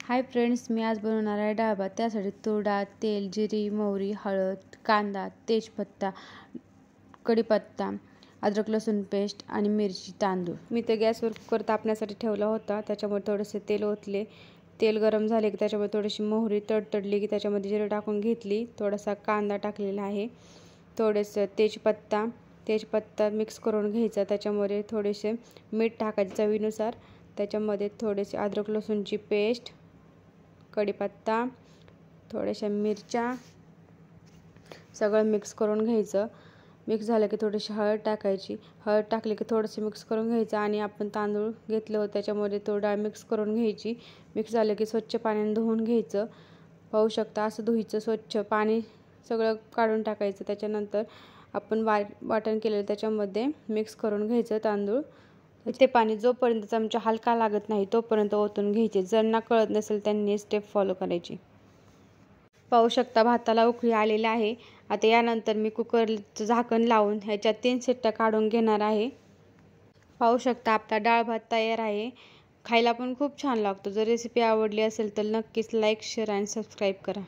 Hi friends, मी आज बनवणार आहे डाळ भात. त्यासाठी तूर डाळ, तेल, जिरी, मोहरी, हळद, कांदा, तेजपत्ता, कढीपत्ता, अद्रक लसूण पेस्ट आणि मिरची, तांदूळ. मी तर गॅसवर कुकर तापण्यासाठी ठेवला होता. त्याच्यामध्ये थोडेसे तेल ओतले. तेल गरम झाले की त्याच्यामध्ये थोडीशी मोहरी तडतडली की त्याच्यामध्ये जिरे टाकून घेतली. थोडासा कांदा टाकलेला आहे. थोडेसे तेजपत्ता मिक्स करून घ्यायचा. त्याच्यामध्ये थोडेसे मीठ टाकायचे चवीनुसार. त्याच्यामध्ये थोडेसे अद्रक लसूणची पेस्ट, कढीपत्ता, थोड्याशा मिरच्या, सगळं मिक्स करून घ्यायचं. मिक्स झालं की थोडीशी हळद टाकायची. हळद टाकली की थोडंसं मिक्स करून घ्यायचं आणि आपण तांदूळ घेतलं होतं त्याच्यामध्ये तो डाळ मिक्स करून घ्यायची. मिक्स झालं की स्वच्छ पाण्याने धुवून घ्यायचं. पाहू शकता असं धुवायचं स्वच्छ, पाणी सगळं काढून टाकायचं. त्याच्यानंतर आपण वाटण केलेलं त्याच्यामध्ये मिक्स करून घ्यायचं तांदूळ. ते पाणी जोपर्यंत चमचा हलका लागत नाही तोपर्यंत ओतून घ्यायचे. ज्यांना कळत नसेल त्यांनी स्टेप फॉलो करायची. पाहू शकता भाताला उकळी आलेली आहे. आता यानंतर मी कुकरचं झाकण लावून ह्याच्या 3 शिट्ट्या काढून घेणार आहे. पाहू शकता आपला डाळ भात तयार आहे. खायला पण खूप छान लागतो. जर रेसिपी आवडली असेल तर नक्कीच लाईक, शेअर आणि सबस्क्राईब करा.